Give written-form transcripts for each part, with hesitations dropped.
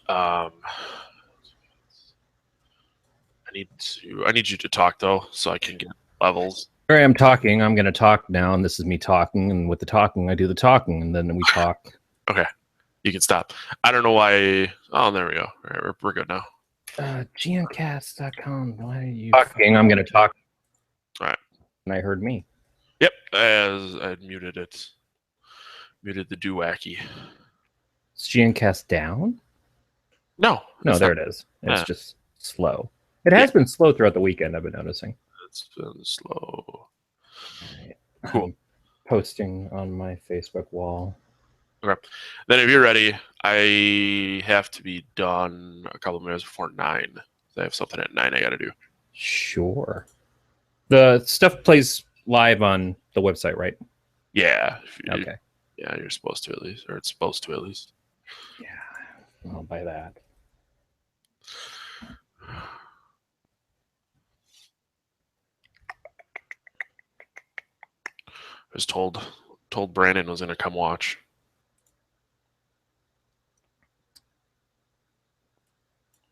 Um, I need you to talk though, so I can get levels. Here I am talking. I'm going to talk now, and this is me talking. And with the talking, I do the talking, and then we talk. Okay, you can stop. I don't know why. Oh, there we go. All right, we're good now. GNcast.com. Why are you talking? I'm going to talk. All right. And I heard me. Yep, as I muted it. Muted the do-wacky. Is GNcast down? No, there it is. It's just slow. It has been slow throughout the weekend, I've been noticing. It's been slow. Right. Cool. I'm posting on my Facebook wall. Okay. Then if you're ready, I have to be done a couple minutes before 9. I have something at 9 I got to do. Sure. The stuff plays live on the website, right? Yeah. Okay. Yeah, you're supposed to at least, or it's supposed to at least. Yeah, I'll buy that. I was told Brandon was gonna come watch.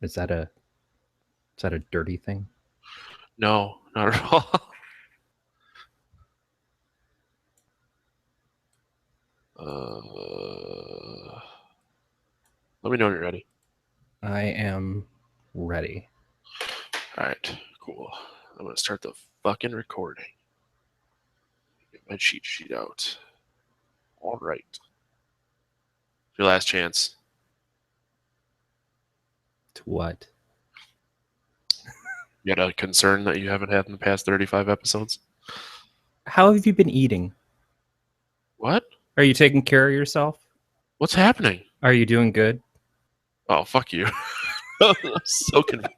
Is that a dirty thing? No, not at all. Let me know when you're ready. I am ready. All right, cool. I'm gonna start the fucking recording. Get my cheat sheet out. All right. Your last chance. To what? You had a concern that you haven't had in the past 35 episodes? How have you been eating? What? Are you taking care of yourself? What's happening? Are you doing good? Oh, fuck you. I'm so confused.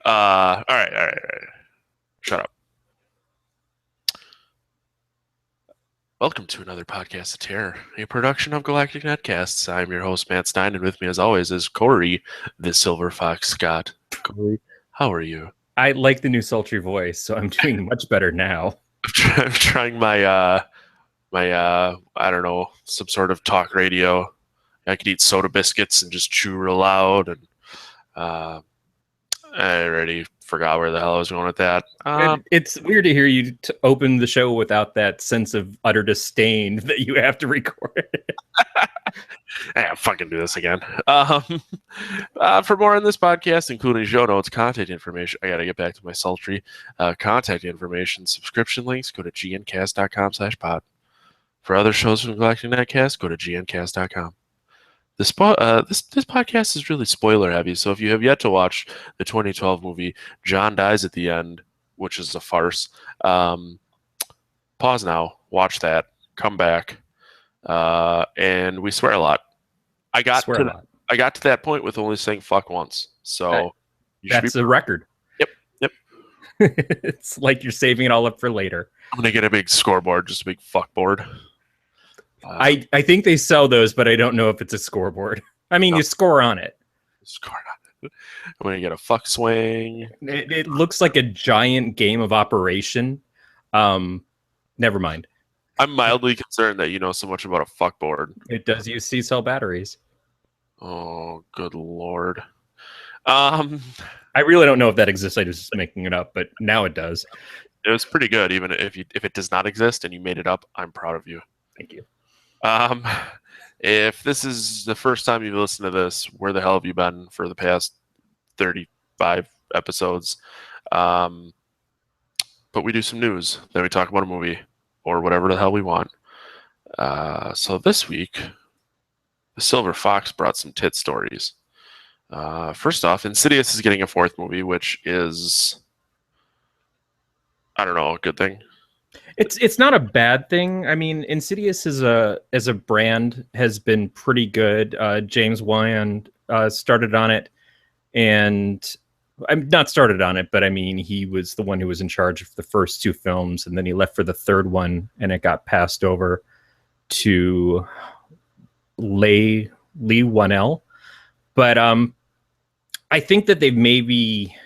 All right. Shut up. Welcome to another podcast of terror, a production of Galactic Netcasts. I'm your host, Matt Stein, and with me, as always, is Corey, the Silver Fox Scott. Corey, how are you? I like the new sultry voice, so I'm doing much better now. I'm trying my I don't know, some sort of talk radio. I could eat soda biscuits and just chew real loud, and I already forgot where the hell I was going with that. It's weird to hear you open the show without that sense of utter disdain that you have to record. I'll fucking do this again. For more on this podcast, including show notes, contact information, I gotta get back to my sultry contact information, subscription links, go to gncast.com/pod. For other shows from Galactic Netcast, go to gncast.com. This podcast is really spoiler heavy, so if you have yet to watch the 2012 movie John Dies at the End, which is a farce, pause now, watch that, come back, and we swear a lot. I got to that point with only saying fuck once, so that's a record. Yep. It's like you're saving it all up for later. I'm gonna get a big scoreboard, just a big fuck board. I think they sell those, but I don't know if it's a scoreboard. I mean, you score on it. I'm gonna get a fuck swing. It looks like a giant game of Operation. Never mind. I'm mildly concerned that you know so much about a fuck board. It does use C-cell batteries. Oh, good lord. I really don't know if that exists. I was just making it up, but now it does. It was pretty good, even if it does not exist and you made it up. I'm proud of you. Thank you. If this is the first time you've listened to this, where the hell have you been for the past 35 episodes? But we do some news, then we talk about a movie or whatever the hell we want. So this week, the Silver Fox brought some tit stories. First off, Insidious is getting a 4th movie, which is, I don't know, a good thing. It's not a bad thing. I mean, Insidious as a brand has been pretty good. James Wan started on it, and I'm not started on it, but I mean, he was the one who was in charge of the first 2 films, and then he left for the 3rd one, and it got passed over to Leigh Whannell. But I think that they've maybe,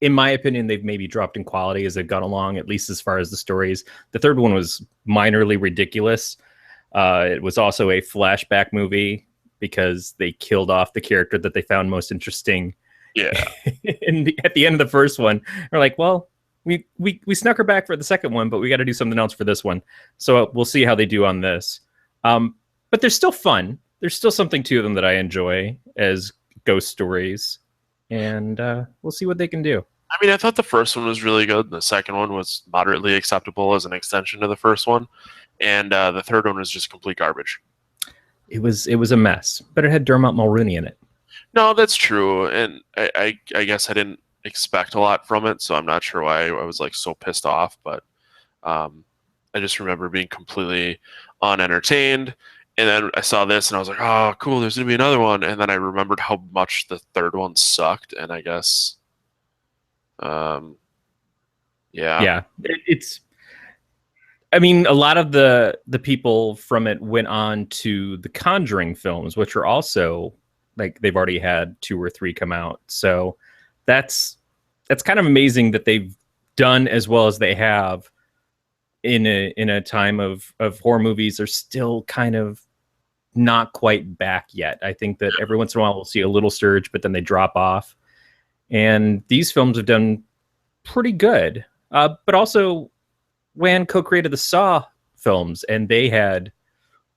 in my opinion, they've maybe dropped in quality as they've gone along, at least as far as the stories. The 3rd one was minorly ridiculous. It was also a flashback movie. because they killed off the character that they found most interesting. Yeah. At the end of the first one, we're like, well, we snuck her back for the second one, but we got to do something else for this one. So we'll see how they do on this. But they're still fun. There's still something to them that I enjoy as ghost stories, and we'll see what they can do. I mean, I thought the first one was really good. The second one was moderately acceptable as an extension to the first one, and the third one was just complete garbage. It was a mess, but it had Dermot Mulroney in it. No, that's true, and I guess I didn't expect a lot from it, so I'm not sure why I was like so pissed off. But I just remember being completely unentertained, and then I saw this, and I was like, "Oh, cool! There's gonna be another one." And then I remembered how much the third one sucked, and I guess. Yeah. It's. I mean, a lot of the people from it went on to the Conjuring films, which are also like they've already had 2 or 3 come out. So that's kind of amazing that they've done as well as they have in a time of horror movies are still kind of not quite back yet. I think that every once in a while we'll see a little surge, but then they drop off. And these films have done pretty good. But also, Wan co-created the Saw films, and they had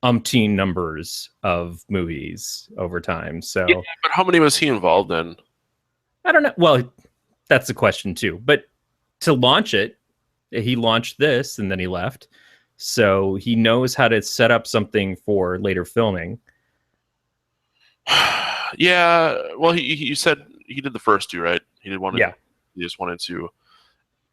umpteen numbers of movies over time. So, yeah, but how many was he involved in? I don't know. Well, that's the question too. But to launch it, he launched this and then he left. So he knows how to set up something for later filming. Yeah. Well, he said he did the first 2, right? He did 1 and Yeah. He just 1 and 2.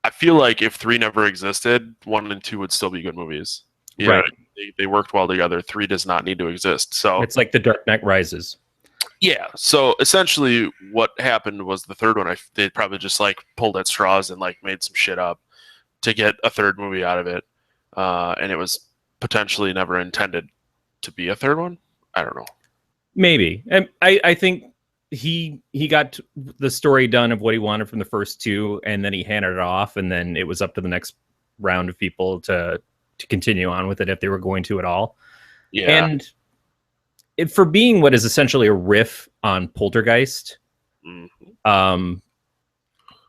I feel like if 3 never existed, 1 and 2 would still be good movies. You Right. know, they worked well together. 3 does not need to exist. So It's like The Dark Knight Rises. yeah. So essentially, what happened was the third one. They probably just like pulled at straws and like made some shit up to get a third movie out of it, and it was potentially never intended to be a third one. I don't know. Maybe. And I think he got the story done of what he wanted from the first 2, and then he handed it off, and then it was up to the next round of people to continue on with it if they were going to at all. Yeah. And for being what is essentially a riff on Poltergeist,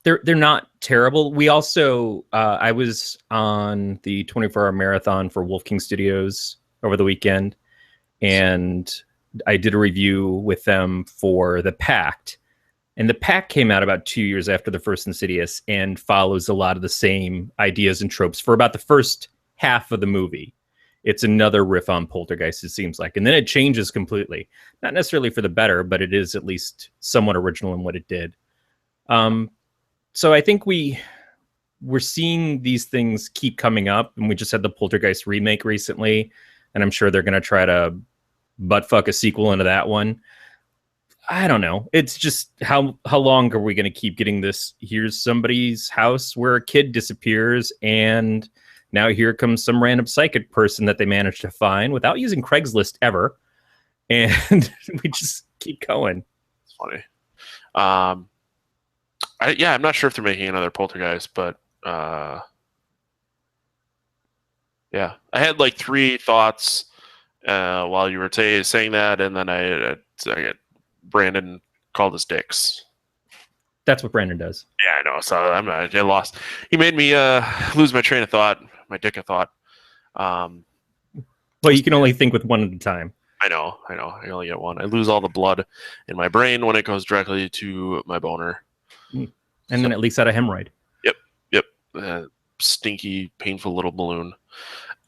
they're not terrible. We also I was on the 24-hour marathon for Wolf King Studios over the weekend, and I did a review with them for The Pact. And The Pact came out about 2 years after the first Insidious and follows a lot of the same ideas and tropes for about the first half of the movie. It's another riff on Poltergeist, it seems like. And then it changes completely. Not necessarily for the better, but it is at least somewhat original in what it did. So I think we're seeing these things keep coming up. And we just had the Poltergeist remake recently. And I'm sure they're going to try to buttfuck a sequel into that one. I don't know. It's just how long are we going to keep getting this? Here's somebody's house where a kid disappears, and now here comes some random psychic person that they managed to find without using Craigslist ever, and we just keep going. It's funny. I'm not sure if they're making another Poltergeist, but yeah, I had like 3 thoughts while you were saying that, and then I Brandon called us dicks. That's what Brandon does. Yeah, I know. So I lost. He made me lose my train of thought, my dick of thought. Well, you can only think with one at a time. I know. I only get one. I lose all the blood in my brain when it goes directly to my boner. And then it leaks out a hemorrhoid. Yep. Stinky, painful little balloon.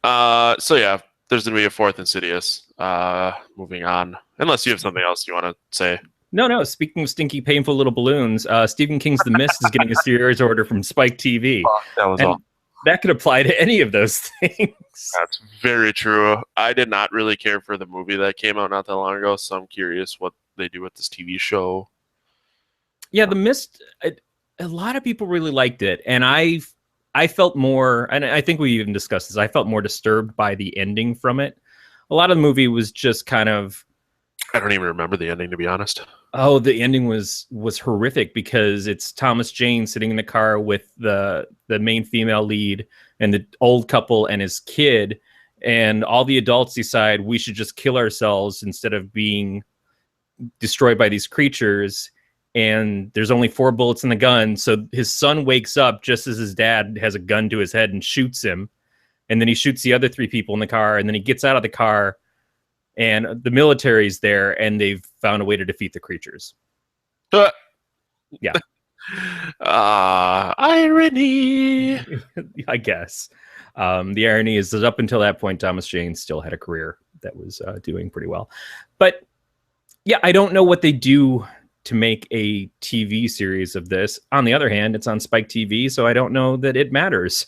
So yeah, there's going to be a 4th Insidious. Moving on. Unless you have something else you want to say. No. Speaking of stinky, painful little balloons, Stephen King's The Mist is getting a series order from Spike TV. That was all. That could apply to any of those things. That's very true. I did not really care for the movie that came out not that long ago, so I'm curious what they do with this TV show. Yeah, The Mist, a lot of people really liked it, and I felt more, and I think we even discussed this, I felt more disturbed by the ending from it. A lot of the movie was just kind of... I don't even remember the ending, to be honest. Oh, the ending was horrific because it's Thomas Jane sitting in the car with the main female lead and the old couple and his kid, and all the adults decide we should just kill ourselves instead of being destroyed by these creatures. And there's only 4 bullets in the gun, so his son wakes up just as his dad has a gun to his head and shoots him. And then he shoots the other 3 people in the car, and then he gets out of the car, and the military's there, and they've found a way to defeat the creatures. Yeah. Irony. I guess. The irony is that up until that point, Thomas Jane still had a career that was doing pretty well. But yeah, I don't know what they do to make a TV series of this. On the other hand, it's on Spike TV, so I don't know that it matters.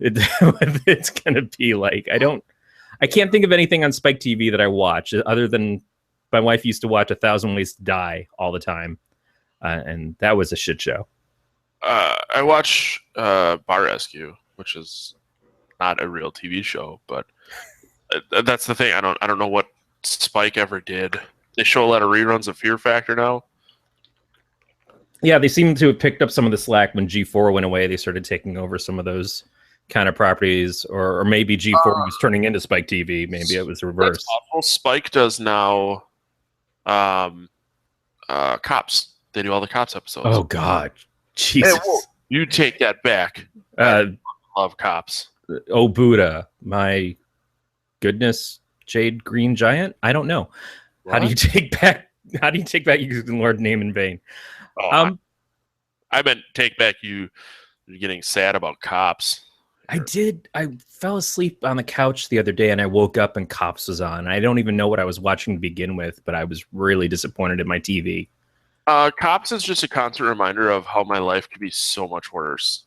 It's going to be like, I can't think of anything on Spike TV that I watch other than my wife used to watch 1,000 Ways to Die all the time. And that was a shit show. I watch Bar Rescue, which is not a real TV show, but that's the thing. I don't know what Spike ever did. They show a lot of reruns of Fear Factor now. Yeah, they seem to have picked up some of the slack when G4 went away. They started taking over some of those kind of properties, or maybe G4 was turning into Spike TV. Maybe it was reversed. Spike does now Cops. They do all the Cops episodes. Oh, God. Jesus. Hey, you take that back. I love Cops. Oh, Buddha. My goodness. Jade Green Giant? I don't know. What? How do you take back using the Lord's name in vain? Oh, I meant take back you getting sad about Cops. I did. I fell asleep on the couch the other day and I woke up and Cops was on. I don't even know what I was watching to begin with, but I was really disappointed in my TV. Cops is just a constant reminder of how my life could be so much worse.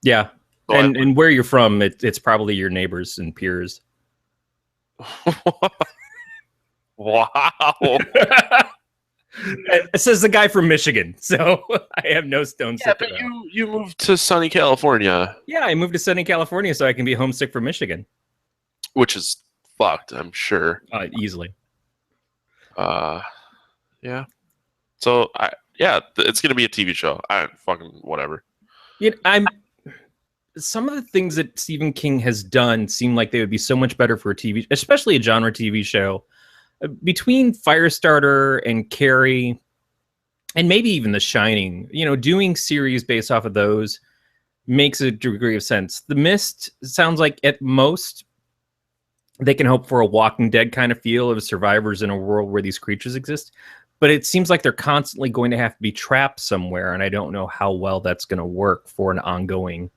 Yeah. So and where you're from, it's probably your neighbors and peers. Wow. It says the guy from Michigan, so I have no stones. Yeah, but you moved to sunny California. Yeah, I moved to sunny California so I can be homesick for Michigan. Which is fucked, I'm sure. Easily. Yeah. So, it's going to be a TV show. Fucking whatever. Some of the things that Stephen King has done seem like they would be so much better for a TV, especially a genre TV show. Between Firestarter and Carrie, and maybe even The Shining, doing series based off of those makes a degree of sense. The Mist sounds like at most they can hope for a Walking Dead kind of feel of survivors in a world where these creatures exist. But it seems like they're constantly going to have to be trapped somewhere, and I don't know how well that's going to work for an ongoing.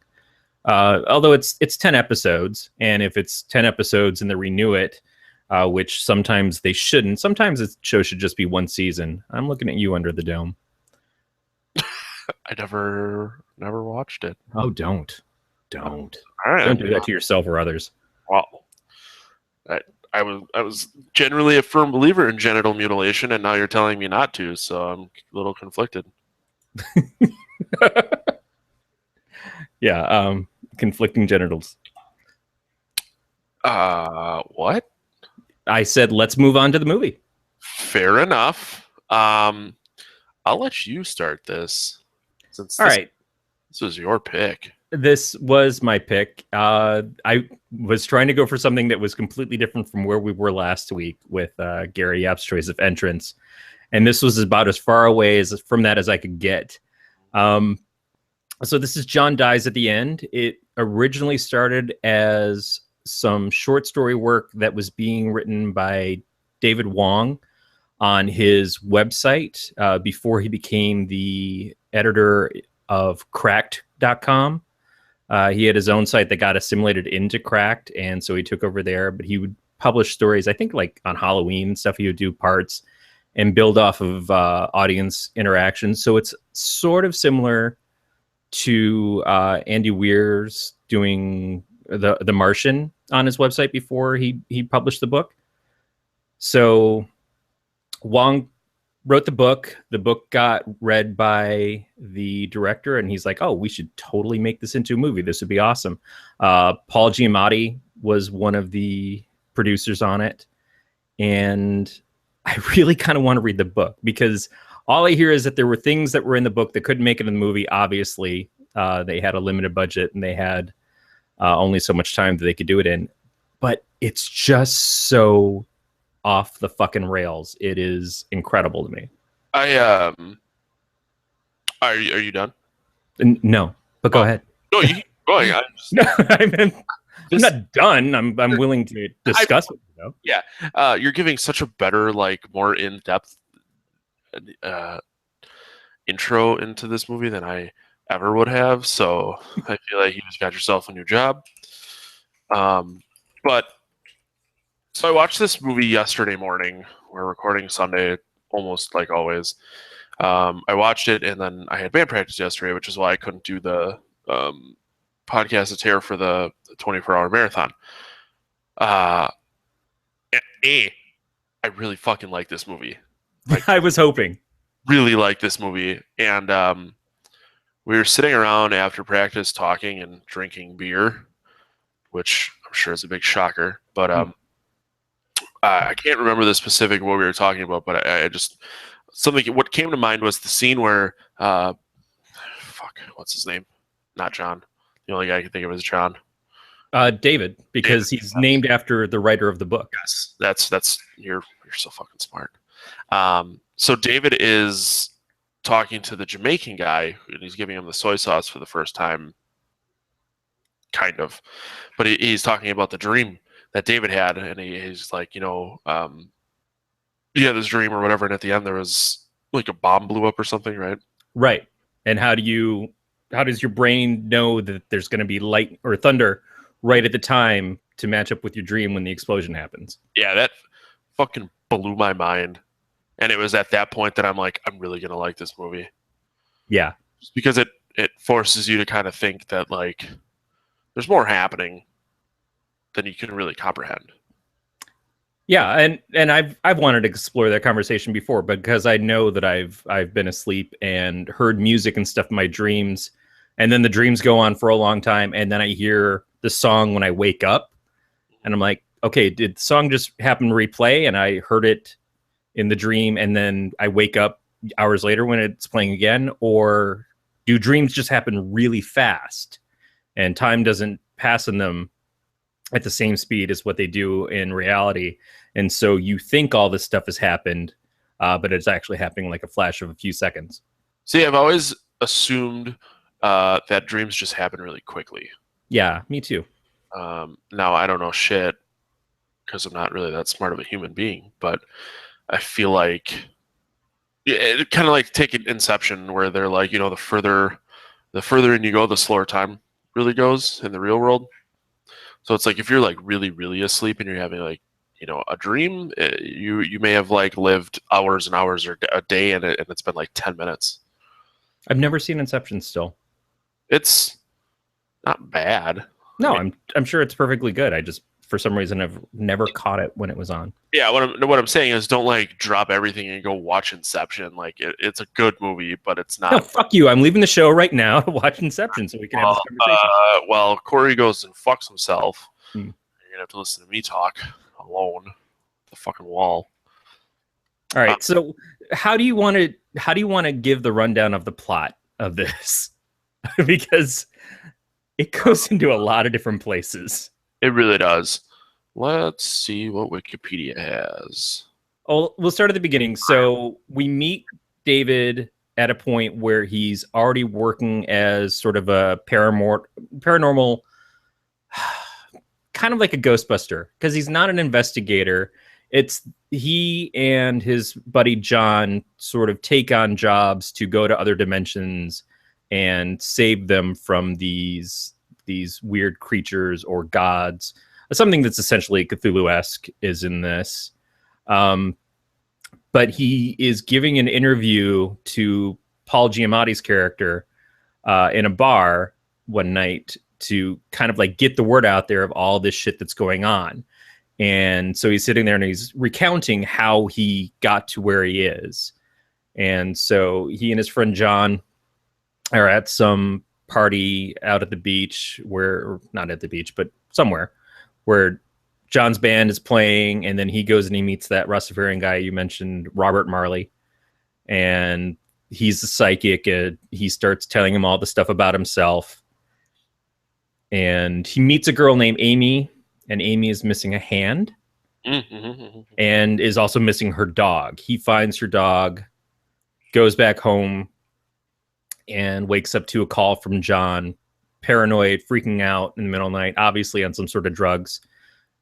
Although it's 10 episodes, and if it's 10 episodes and they renew it, which sometimes they shouldn't. Sometimes the show should just be one season. I'm looking at you under the dome. I never watched it. Oh, don't. All right, don't do that to yourself or others. Well, I was generally a firm believer in genital mutilation, and now you're telling me not to, so I'm a little conflicted. Yeah, conflicting genitals. What? I said, let's move on to the movie. Fair enough. I'll let you start this. Since All right. This was your pick. This was my pick. I was trying to go for something that was completely different from where we were last week with Gary Yap's choice of entrance. And this was about as far away from that as I could get. So this is John Dies at the End. It originally started as some short story work that was being written by David Wong on his website before he became the editor of Cracked.com. He had his own site that got assimilated into Cracked, and so he took over there, but he would publish stories, I think like on Halloween and stuff. He would do parts and build off of audience interaction. So it's sort of similar to Andy Weir's doing the Martian on his website before he published the book. So Wong wrote the book. The book got read by the director, and he's like, oh, we should totally make this into a movie. This would be awesome. Paul Giamatti was one of the producers on it. And I really kind of want to read the book because all I hear is that there were things that were in the book that couldn't make it in the movie. Obviously, they had a limited budget and they had only so much time that they could do it in. but it's just so off the fucking rails. It is incredible to me. Are you done? No, but go ahead. No, you keep going. No, I'm not done. I'm willing to discuss it. Yeah, you're giving such a better, like, more in-depth intro into this movie than I ever would have. So I feel like you just got yourself a new job. But so I watched this movie yesterday morning. We're recording Sunday, almost like always. I watched it, and then I had band practice yesterday, which is why I couldn't do the podcast at Terror for the 24-hour marathon. I really fucking like this movie. Like, I was hoping. Really like this movie, and we were sitting around after practice talking and drinking beer, which I'm sure is a big shocker. But I can't remember the specific what we were talking about, but I just what came to mind was the scene where what's his name? Not John. The only guy I can think of is John. David, because he's named after the writer of the book. Yes, that's you're so fucking smart. So David is talking to the Jamaican guy, and he's giving him the soy sauce for the first time, kind of. But he's talking about the dream that David had, and he's like, this dream or whatever, and at the end there was like a bomb blew up or something, right? Right. And how does your brain know that there's going to be light or thunder right at the time to match up with your dream when the explosion happens? Yeah, that fucking blew my mind. And it was at that point that I'm like, I'm really going to like this movie. Yeah. Just because it forces you to kind of think that, like, there's more happening than you can really comprehend. Yeah, and I've wanted to explore that conversation before, but because I know that I've been asleep and heard music and stuff in my dreams, and then the dreams go on for a long time, and then I hear the song when I wake up, and I'm like, okay, did the song just happen to replay, and I heard it in the dream, and then I wake up hours later when it's playing again, or do dreams just happen really fast, and time doesn't pass in them at the same speed as what they do in reality? And so you think all this stuff has happened, but it's actually happening like a flash of a few seconds. See, I've always assumed that dreams just happen really quickly. Yeah, me too. Now, I don't know shit because I'm not really that smart of a human being, but I feel like it kind of like take Inception, where they're like, the further in you go, the slower time really goes in the real world. So it's like if you're like really, really asleep and you're having like, a dream, you may have like lived hours and hours or a day, and it's been like 10 minutes. I've never seen Inception still. It's not bad. No, I'm sure it's perfectly good. I just, for some reason, I've never caught it when it was on. Yeah, what I'm saying is, don't like drop everything and go watch Inception. Like it's a good movie, but it's not. No, fuck you. I'm leaving the show right now to watch Inception so we can have this conversation. Well, Corey goes and fucks himself. You're gonna have to listen to me talk alone. The fucking wall. All right. So how do you want to give the rundown of the plot of this? Because it goes into a lot of different places. It really does. Let's see what Wikipedia has. Oh, we'll start at the beginning. So we meet David at a point where he's already working as sort of a paranormal, kind of like a Ghostbuster, because he's not an investigator. It's he and his buddy John sort of take on jobs to go to other dimensions and save them from these weird creatures or gods. Something that's essentially Cthulhu-esque is in this. But he is giving an interview to Paul Giamatti's character in a bar one night to kind of like get the word out there of all this shit that's going on. And so he's sitting there and he's recounting how he got to where he is. And so he and his friend John are at some party out at the beach, where, not at the beach, but somewhere where John's band is playing. And then he goes and he meets that Rastafarian guy you mentioned, Robert Marley. And he's a psychic. He starts telling him all the stuff about himself. And he meets a girl named Amy, and Amy is missing a hand Mm-hmm. and is also missing her dog. He finds her dog, goes back home, and wakes up to a call from John, paranoid, freaking out in the middle of the night, obviously on some sort of drugs,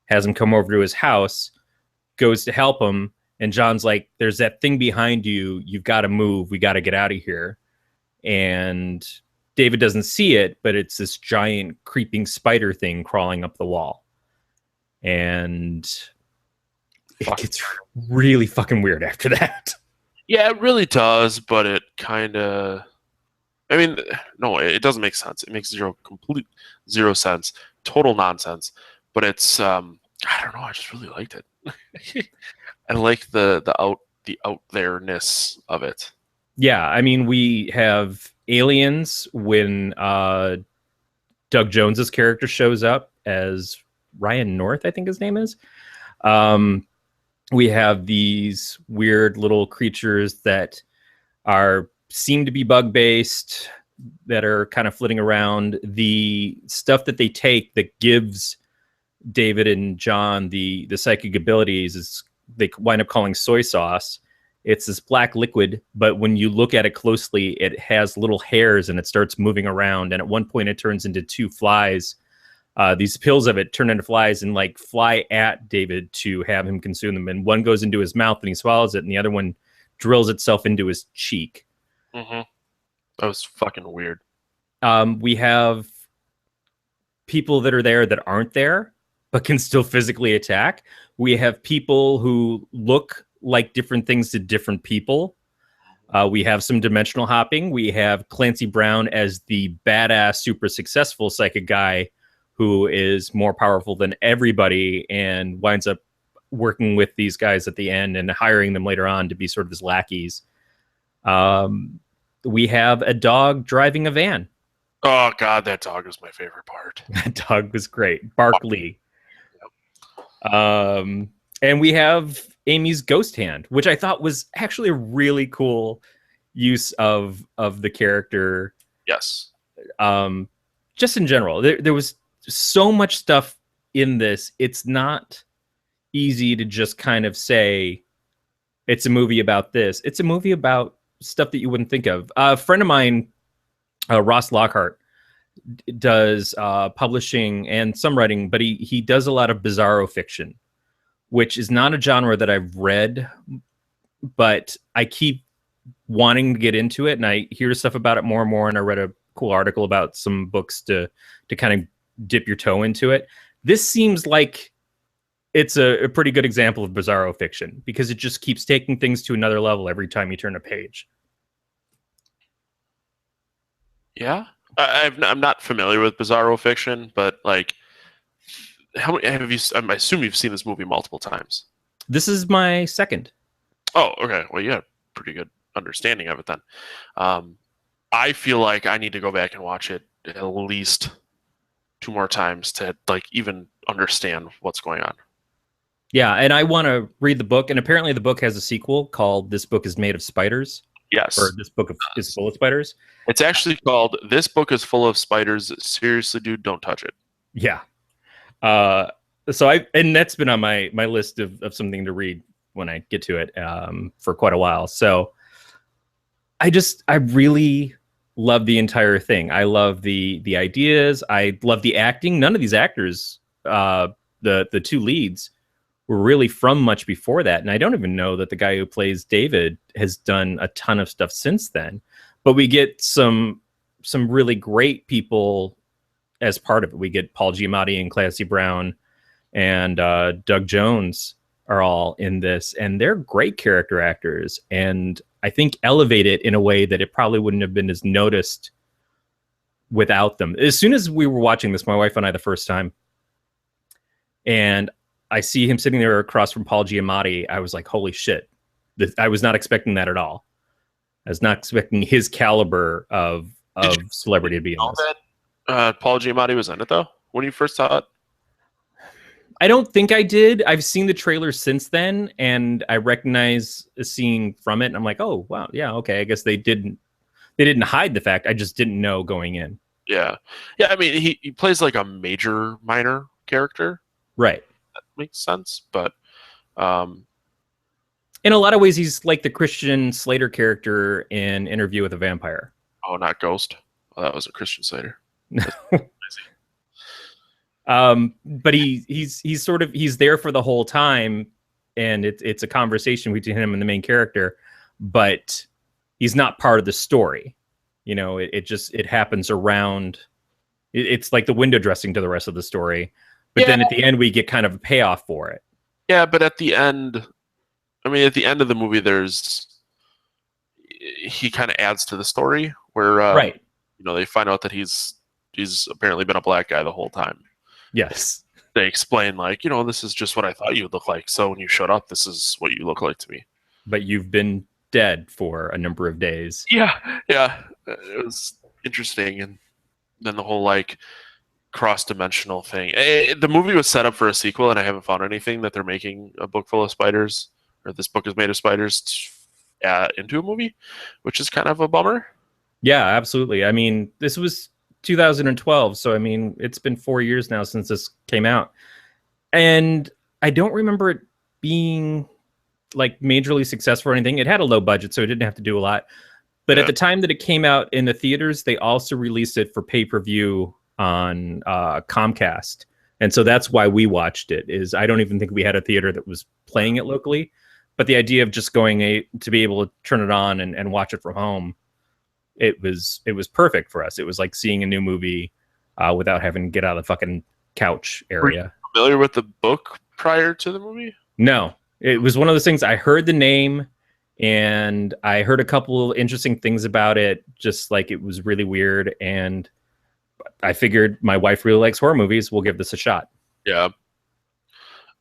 has him come over to his house, goes to help him, and John's like, there's that thing behind you. You've got to move. We got to get out of here. And David doesn't see it, but it's this giant creeping spider thing crawling up the wall. And it gets really fucking weird after that. Yeah, it really does, but it kind of... I mean, no, it doesn't make sense. It makes complete zero sense. Total nonsense. But it's... I don't know. I just really liked it. I like the out there-ness of it. Yeah, I mean, we have aliens when Doug Jones's character shows up as Ryan North, I think his name is. We have these weird little creatures that seem to be bug-based, that are kind of flitting around. The stuff that they take that gives David and John the psychic abilities is they wind up calling soy sauce. It's this black liquid, but when you look at it closely, it has little hairs and it starts moving around. And at one point, it turns into two flies. These pills of it turn into flies and like fly at David to have him consume them. And one goes into his mouth and he swallows it, and the other one drills itself into his cheek. Mm-hmm. That was fucking weird. We have people that are there that aren't there, but can still physically attack. We have people who look like different things to different people. We have some dimensional hopping. We have Clancy Brown as the badass, super successful psychic guy who is more powerful than everybody and winds up working with these guys at the end and hiring them later on to be sort of his lackeys. We have a dog driving a van. Oh, God, that dog was my favorite part. That dog was great. Barkley. Yep. And we have Amy's ghost hand, which I thought was actually a really cool use of the character. Yes. Just in general, there was so much stuff in this. It's not easy to just kind of say it's a movie about this. It's a movie about stuff that you wouldn't think of. A friend of mine, Ross Lockhart, does publishing and some writing, but he does a lot of bizarro fiction, which is not a genre that I've read, but I keep wanting to get into it, and I hear stuff about it more and more, and I read a cool article about some books to kind of dip your toe into it. This seems like it's a pretty good example of bizarro fiction because it just keeps taking things to another level every time you turn a page. Yeah. I'm not familiar with bizarro fiction, but like, how many have you? I assume you've seen this movie multiple times. This is my second. Oh, okay. Well, you have a pretty good understanding of it then. I feel like I need to go back and watch it at least 2 more times to like even understand what's going on. Yeah, and I want to read the book, and apparently the book has a sequel called "This Book Is Made of Spiders." Yes. Or "This Book is Full of Spiders." It's actually called "This Book Is Full of Spiders. Seriously, dude, don't touch it." Yeah. So and that's been on my list of something to read when I get to it for quite a while. So I really love the entire thing. I love the ideas. I love the acting. None of these actors, the two leads, were really from much before that. And I don't even know that the guy who plays David has done a ton of stuff since then. But we get some really great people as part of it. We get Paul Giamatti and Clancy Brown and Doug Jones are all in this. And they're great character actors. And I think elevate it in a way that it probably wouldn't have been as noticed without them. As soon as we were watching this, my wife and I, the first time, and I see him sitting there across from Paul Giamatti, I was like, holy shit. I was not expecting that at all. I was not expecting his caliber of celebrity to be in this. Paul Giamatti was in it, though, when you first saw it? I don't think I did. I've seen the trailer since then, and I recognize a scene from it, and I'm like, oh, wow, yeah, okay. I guess they didn't hide the fact. I just didn't know going in. Yeah. Yeah, I mean, he plays like a minor character. Right. That makes sense. But um, In a lot of ways, he's like the Christian Slater character in Interview with a Vampire. oh, not Ghost. Oh, that was a Christian Slater. But he's sort of he's there for the whole time, and it's a conversation between him and the main character, but he's not part of the story. You know, it happens around. It's like the window dressing to the rest of the story, but then at the end we get kind of a payoff for it. Yeah, but at the end, I mean, at the end of the movie, he kind of adds to the story where Right. You know, they find out that he's apparently been a black guy the whole time. Yes. They explain like, you know, this is just what I thought you would look like. So when you showed up, this is what you look like to me. But you've been dead for a number of days. Yeah, it was interesting, and then the whole like cross-dimensional thing. The movie was set up for a sequel, and I haven't found anything that they're making a book full of spiders, or this book is made of spiders, into a movie, which is kind of a bummer. Yeah, absolutely. I mean, this was 2012, so I mean, it's been 4 years now since this came out, and I don't remember it being like majorly successful or anything. It had a low budget, so it didn't have to do a lot. But at the time that it came out in the theaters, they also released it for pay-per-view on Comcast, and so that's why we watched it. Is I don't even think we had a theater that was playing it locally, but the idea of just going to be able to turn it on and watch it from home, it was perfect for us. It was like seeing a new movie without having to get out of the fucking couch area. Were you familiar with the book prior to the movie? No, it was one of those things. I heard the name and I heard a couple of interesting things about it, just like it was really weird. And I figured my wife really likes horror movies. We'll give this a shot. Yeah.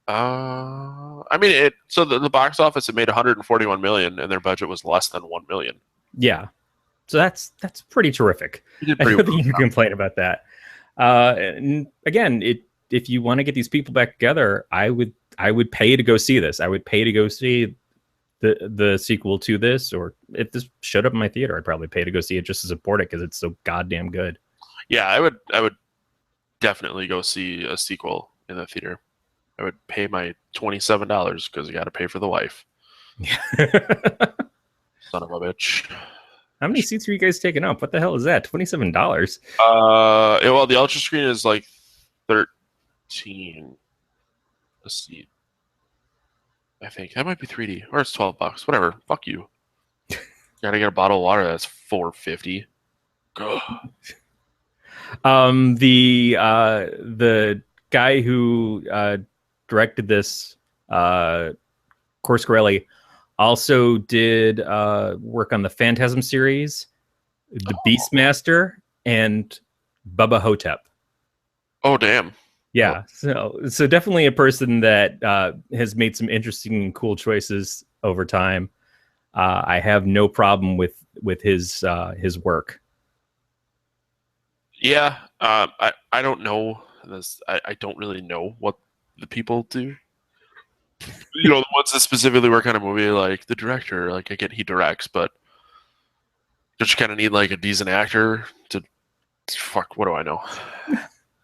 I mean, so the box office, it made 141 million, and their budget was less than 1 million. Yeah. So that's pretty terrific. I don't think you can complain about that. And again, if you want to get these people back together, I would pay to go see this. I would pay to go see the sequel to this, or if this showed up in my theater, I'd probably pay to go see it just to support it because it's so goddamn good. Yeah, I would definitely go see a sequel in the theater. I would pay my $27 because I got to pay for the wife. Son of a bitch. How many seats are you guys taking up? What the hell is that? $27? Well, the Ultra Screen is like 13 a seat. I think that might be 3D, or it's $12. Whatever. Fuck you. Gotta get a bottle of water that's $4.50. The guy who directed this, Corscarelli, also did work on the Phantasm series, the Beastmaster, and Bubba Hotep. Oh, damn. Yeah, so definitely a person that has made some interesting and cool choices over time. I have no problem with his work. Yeah, I don't know this. I don't really know what the people do. You know, the ones that specifically work on a movie, like the director. Like, I get he directs, but don't you kind of need like a decent actor to? Fuck, what do I know?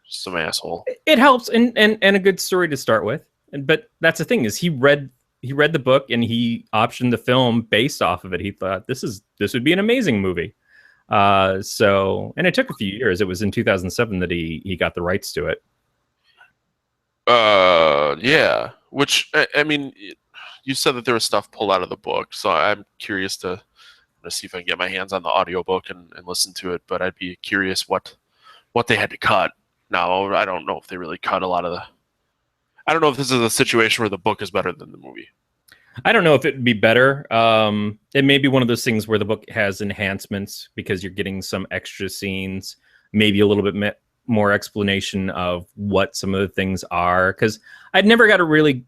Some asshole. It helps, and a good story to start with. But that's the thing, is he read the book and he optioned the film based off of it. He thought this would be an amazing movie. So, and it took a few years. It was in 2007 that he got the rights to it. Yeah. Which, I mean, you said that there was stuff pulled out of the book, so I'm curious to see if I can get my hands on the audiobook and listen to it. But I'd be curious what they had to cut. Now, I don't know if they really cut a lot of the. I don't know if this is a situation where the book is better than the movie. I don't know if it'd be better. It may be one of those things where the book has enhancements because you're getting some extra scenes, maybe a little bit more explanation of what some of the things are. Because I'd never got a really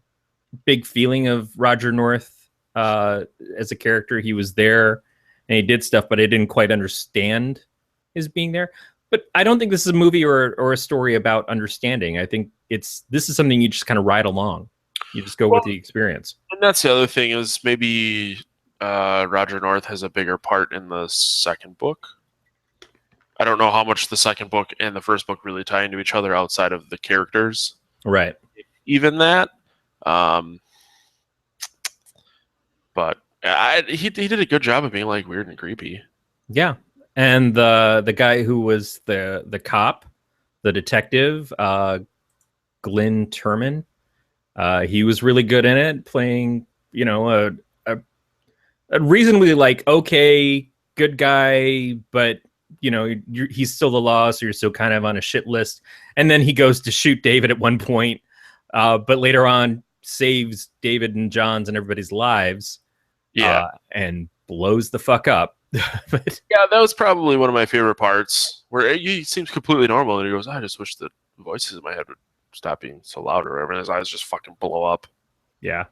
big feeling of Roger North as a character. He was there and he did stuff, but I didn't quite understand his being there. But I don't think this is a movie or a story about understanding. I think this is something you just kind of ride along. You just go with the experience. And that's the other thing, is maybe Roger North has a bigger part in the second book. I don't know how much the second book and the first book really tie into each other outside of the characters. Right. even that. Um, but he did a good job of being like weird and creepy. Yeah, and the guy who was the cop, the detective, Glenn Turman, he was really good in it, playing a reasonably like okay good guy, but he's still the law, so you're still kind of on a shit list. And then he goes to shoot David at one point, but later on saves David and John's and everybody's lives. Yeah, and blows the fuck up. But yeah, that was probably one of my favorite parts, where he seems completely normal, and he goes, "I just wish the voices in my head would stop being so loud," or whatever, and his eyes just fucking blow up. yeah.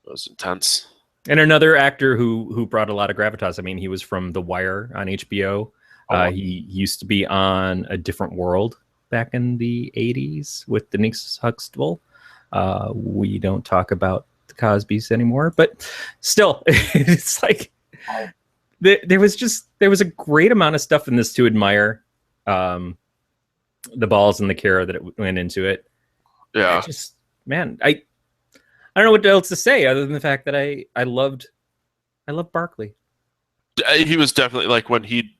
It was intense. And another actor who brought a lot of gravitas. I mean, he was from The Wire on HBO. He used to be on A Different World back in the 80s with Denise Huxtable. We don't talk about the Cosbys anymore, but still, it's like there was a great amount of stuff in this to admire. The balls and the care that it went into it. Yeah. I don't know what else to say other than the fact that I loved Barkley. He was definitely like when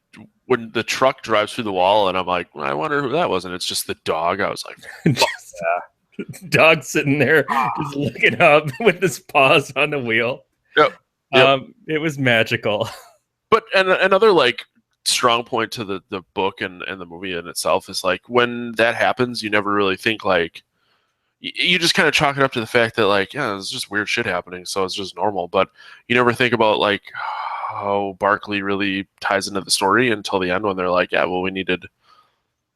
the truck drives through the wall, and I'm like, I wonder who that was, and it's just the dog. I was like, yeah. Dog sitting there just looking up with his paws on the wheel. Yep. It was magical. But another like strong point to the book and the movie in itself is like when that happens, you never really think like. You just kind of chalk it up to the fact that like, yeah, it's just weird shit happening, so it's just normal. But you never think about like how Barkley really ties into the story until the end when they're like, yeah, well, we needed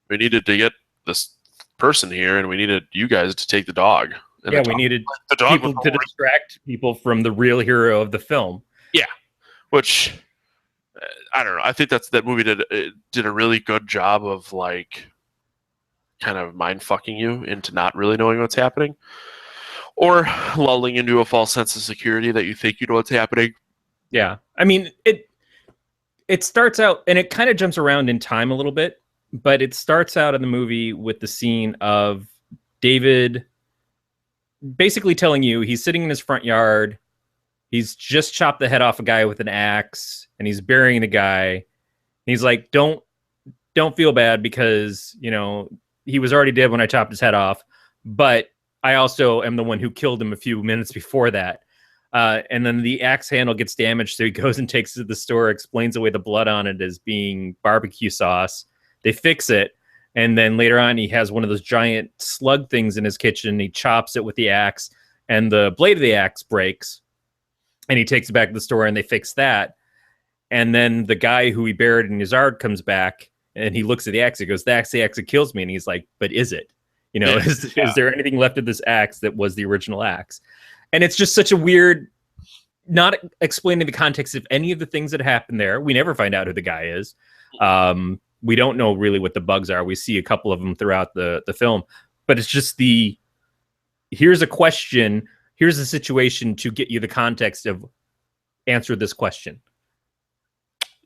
to get this person here, and we needed you guys to take the dog. And yeah, we needed the dog people to distract people from the real hero of the film. Yeah, which I don't know. I think that movie did a really good job of like kind of mind fucking you into not really knowing what's happening, or lulling into a false sense of security that you think you know what's happening. Yeah, I mean it starts out and it kind of jumps around in time a little bit, but it starts out in the movie with the scene of David basically telling you he's sitting in his front yard. He's just chopped the head off a guy with an axe, and he's burying the guy. And he's like, don't feel bad because he was already dead when I chopped his head off, but I also am the one who killed him a few minutes before that. And then the axe handle gets damaged, so he goes and takes it to the store, explains away the blood on it as being barbecue sauce. They fix it, and then later on, he has one of those giant slug things in his kitchen. He chops it with the axe, and the blade of the axe breaks, and he takes it back to the store, and they fix that. And then the guy who he buried in his yard comes back, and he looks at the axe. He goes, "That's the axe that kills me." And he's like, "But is it? Is there anything left of this axe that was the original axe?" And it's just such a weird, not explaining the context of any of the things that happened there. We never find out who the guy is. We don't know really what the bugs are. We see a couple of them throughout the film, but it's just here's a question, here's a situation to get you the context of answer this question.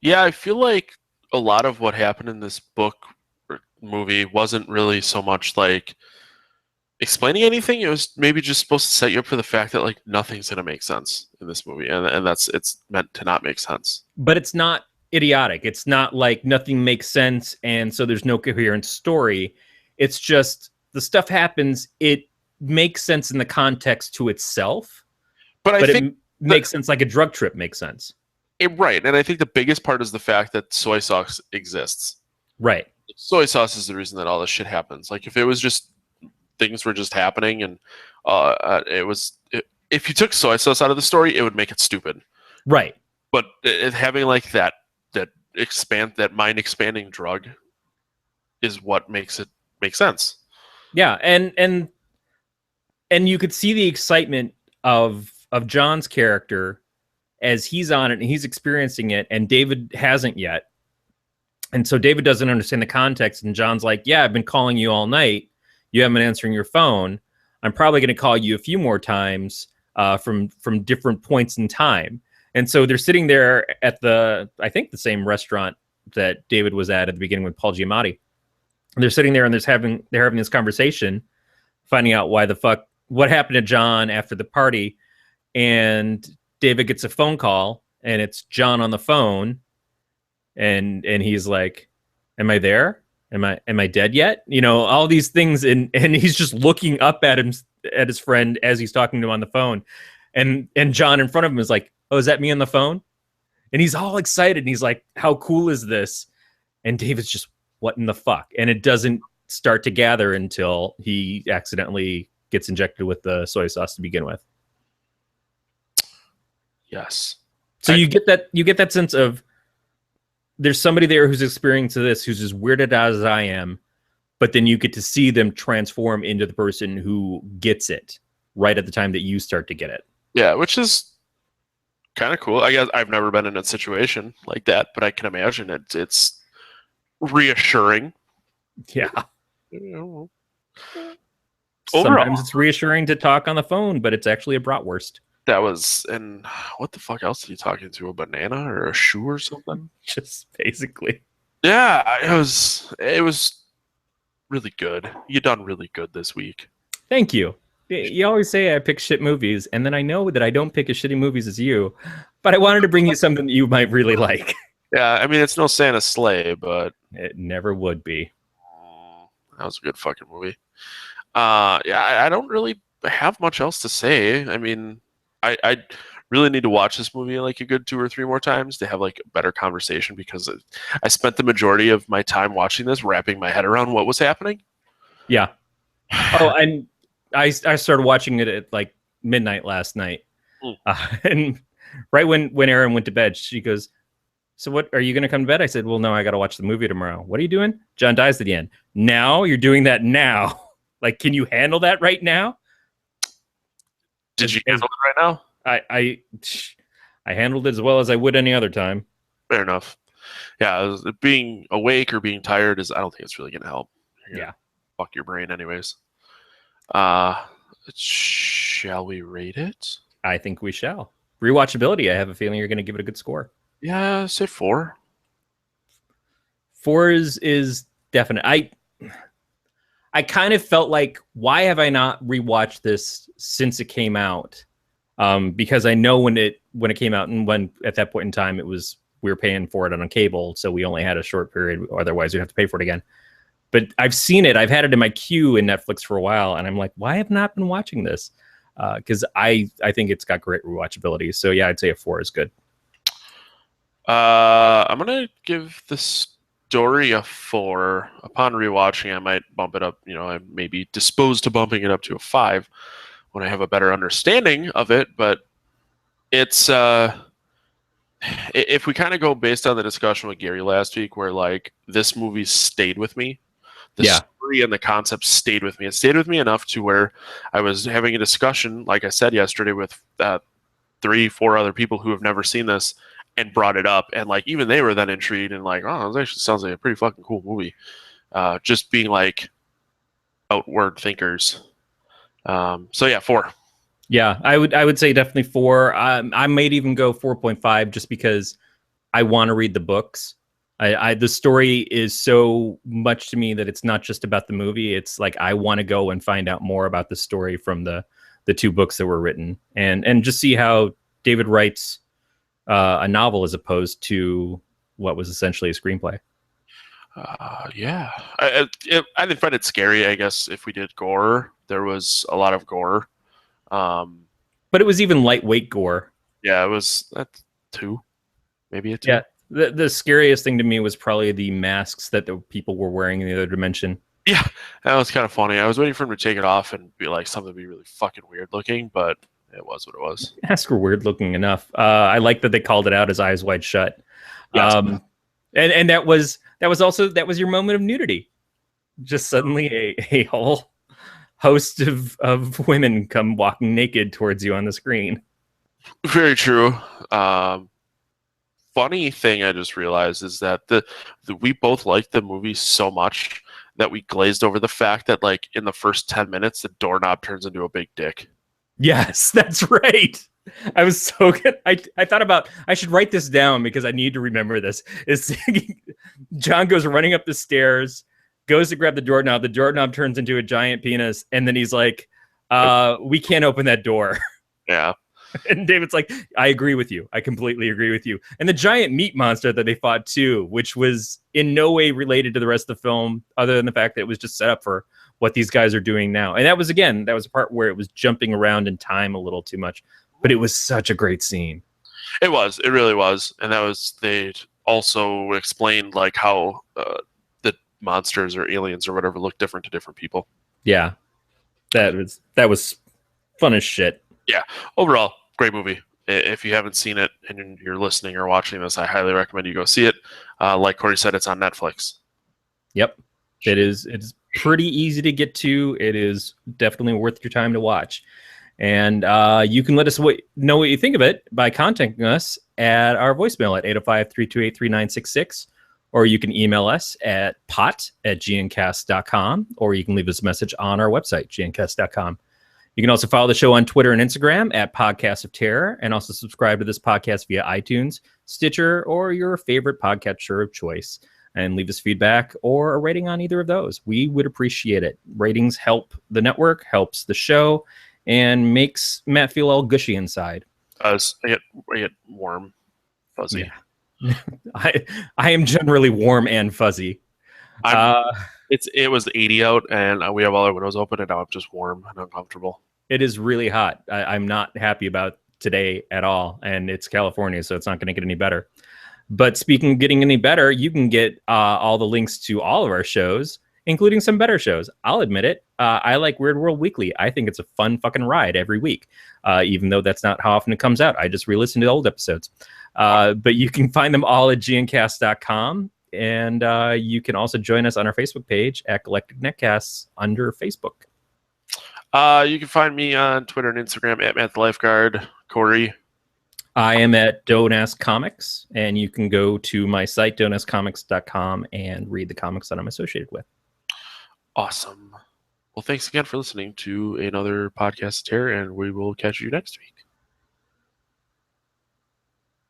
Yeah, I feel like a lot of what happened in this book or movie wasn't really so much like explaining anything. It was maybe just supposed to set you up for the fact that like nothing's gonna make sense in this movie, and it's meant to not make sense. But it's not idiotic. It's not like nothing makes sense, and so there's no coherent story. It's just the stuff happens. It makes sense in the context to itself, but I think it makes sense like a drug trip makes sense. Right, and I think the biggest part is the fact that soy sauce exists. Right. Soy sauce is the reason that all this shit happens. Like if it was just things were just happening, and if you took soy sauce out of the story, it would make it stupid. Right. But having like that mind expanding drug is what makes it make sense. Yeah, and you could see the excitement of John's character as he's on it and he's experiencing it, and David hasn't yet. And so David doesn't understand the context, and John's like, "Yeah, I've been calling you all night. You haven't been answering your phone. I'm probably going to call you a few more times from different points in time." And so they're sitting there at I think the same restaurant that David was at the beginning with Paul Giamatti. And they're sitting there and they're having this conversation, finding out why the fuck what happened to John after the party, and David gets a phone call, and it's John on the phone, and he's like, "Am I there? Am I dead yet?" You know, all these things, and he's just looking up at his friend as he's talking to him on the phone, and John in front of him is like, "Oh, is that me on the phone?" And he's all excited, and he's like, "How cool is this?" And David's just, "What in the fuck?" And it doesn't start to gather until he accidentally gets injected with the soy sauce to begin with. Yes. So you get that sense of there's somebody there who's experiencing this, who's as weirded out as I am, but then you get to see them transform into the person who gets it right at the time that you start to get it. Yeah, which is kind of cool. I guess I've never been in a situation like that, but I can imagine it's reassuring. Yeah. You know. Sometimes it's reassuring to talk on the phone, but it's actually a bratwurst. That was, and what the fuck else are you talking to? A banana or a shoe or something? Just basically. Yeah, it was really good. You done really good this week. Thank you. You always say I pick shit movies, and then I know that I don't pick as shitty movies as you, but I wanted to bring you something that you might really like. Yeah, I mean, it's no Santa's Sleigh, but it never would be. That was a good fucking movie. Yeah, I don't really have much else to say. I mean, I really need to watch this movie like a good 2 or 3 more times to have like a better conversation, because I spent the majority of my time watching this wrapping my head around what was happening. Yeah. Oh, and I started watching it at like midnight last night. And right when Erin went to bed, she goes, "So what, are you going to come to bed?" I said, "Well, no, I got to watch the movie tomorrow." "What are you doing?" "John dies at the end." "Now? You're doing that now?" Like, can you handle that right now? Did you handle it right now? I handled it as well as I would any other time. Fair enough. Yeah, being awake or being tired I don't think it's really going to help. Yeah. Fuck your brain anyways. Shall we rate it? I think we shall. Rewatchability, I have a feeling you're going to give it a good score. Yeah, say 4. 4 is definite. I kind of felt like, why have I not rewatched this since it came out? Because I know when it came out, and when at that point in time we were paying for it on a cable, so we only had a short period. Otherwise, we'd have to pay for it again. But I've seen it. I've had it in my queue in Netflix for a while, and I'm like, why have I not been watching this? Because I think it's got great rewatchability. So yeah, I'd say a 4 is good. I'm gonna give the story a 4. Upon rewatching, I might bump it up. You know, I may be disposed to bumping it up to a 5 when I have a better understanding of it. But it's if we kind of go based on the discussion with Gary last week, where like this movie stayed with me. The story and the concept stayed with me. It stayed with me enough to where I was having a discussion, like I said yesterday, with 3-4 other people who have never seen this, and brought it up. And like even they were then intrigued and like, oh, this actually sounds like a pretty fucking cool movie. Just being like outward thinkers. So yeah, 4. Yeah, I would say definitely 4. I might even go 4.5 just because I want to read the books. The story is so much to me that it's not just about the movie. It's like I want to go and find out more about the story from the 2 books that were written, and just see how David writes a novel as opposed to what was essentially a screenplay. Yeah, I didn't find it scary. I guess if we did gore, there was a lot of gore, but it was even lightweight gore. Yeah, it was that 2, maybe a 2. Yeah. The scariest thing to me was probably the masks that the people were wearing in the other dimension. Yeah, that was kind of funny. I was waiting for him to take it off and be like something to be really fucking weird looking, but it was what it was. Masks were weird looking enough. I like that they called it out as Eyes Wide Shut. Yes. And that was your moment of nudity. Just suddenly a whole host of women come walking naked towards you on the screen. Very true. Funny thing I just realized is that we both liked the movie so much that we glazed over the fact that like in the first 10 minutes the doorknob turns into a big dick. Yes, that's right. I was so good. I thought about I should write this down because I need to remember this. John goes running up the stairs, goes to grab the doorknob. The doorknob turns into a giant penis, and then he's like, We can't open that door. Yeah. And David's like, I agree with you. I completely agree with you. And the giant meat monster that they fought too, which was in no way related to the rest of the film, other than the fact that it was just set up for what these guys are doing now. And that was a part where it was jumping around in time a little too much, but it was such a great scene. It really was. And they also explained like how the monsters or aliens or whatever look different to different people. Yeah. That was fun as shit. Yeah. Overall, great movie. If you haven't seen it and you're listening or watching this, I highly recommend you go see it. Like Corey said, it's on Netflix. Yep. It's pretty easy to get to. It is definitely worth your time to watch. And you can let us know what you think of it by contacting us at our voicemail at 805-328-3966. Or you can email us at pot@gncast.com, or you can leave us a message on our website, gncast.com. You can also follow the show on Twitter and Instagram at Podcast of Terror, and also subscribe to this podcast via iTunes, Stitcher, or your favorite podcatcher of choice, and leave us feedback or a rating on either of those. We would appreciate it. Ratings help the network, helps the show, and makes Matt feel all gushy inside. I get warm, fuzzy. Yeah. I am generally warm and fuzzy. It was 80 out, and we have all our windows open, and now I'm just warm and uncomfortable. It is really hot. I'm not happy about today at all, and it's California, so it's not going to get any better. But speaking of getting any better, you can get all the links to all of our shows, including some better shows. I'll admit it. I like Weird World Weekly. I think it's a fun fucking ride every week, even though that's not how often it comes out. I just re-listen to old episodes. But you can find them all at gncast.com. And you can also join us on our Facebook page at Galactic Netcasts under Facebook. You can find me on Twitter and Instagram at Matt the Lifeguard. Corey. I am at Don't Ask Comics, and you can go to my site, don'taskcomics.com, and read the comics that I'm associated with. Awesome. Well, thanks again for listening to another podcast of terror, and we will catch you next week.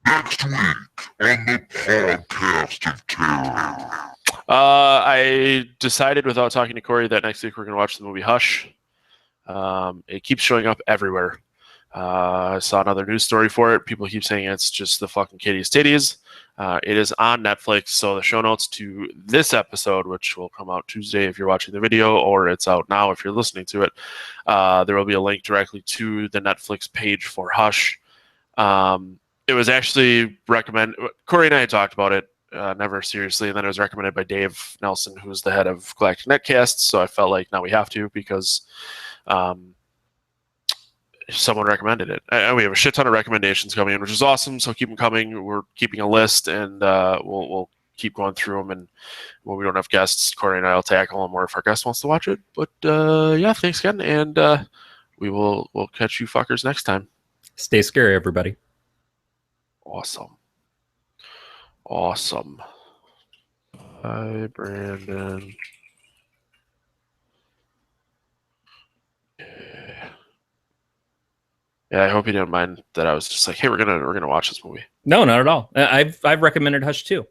Next week on the Podcast of Terror. I decided without talking to Corey that next week we're going to watch the movie Hush. It keeps showing up everywhere. I saw another news story for it. People keep saying it's just the fucking kitties titties. It is on Netflix, so the show notes to this episode, which will come out Tuesday if you're watching the video, or it's out now if you're listening to it, there will be a link directly to the Netflix page for Hush. It was actually recommended. Corey and I had talked about it, never seriously, and then it was recommended by Dave Nelson, who's the head of Galactic Netcasts, so I felt like now we have to because someone recommended it. And we have a shit ton of recommendations coming in, which is awesome, so keep them coming. We're keeping a list, and we'll keep going through them, and when we don't have guests, Corey and I will tackle them, or if our guest wants to watch it. But yeah, thanks again, and we'll catch you fuckers next time. Stay scary, everybody. Awesome. Hi, Brandon. Yeah, I hope you didn't mind that I was just like, hey, we're gonna watch this movie. No, not at all. I've recommended Hush too.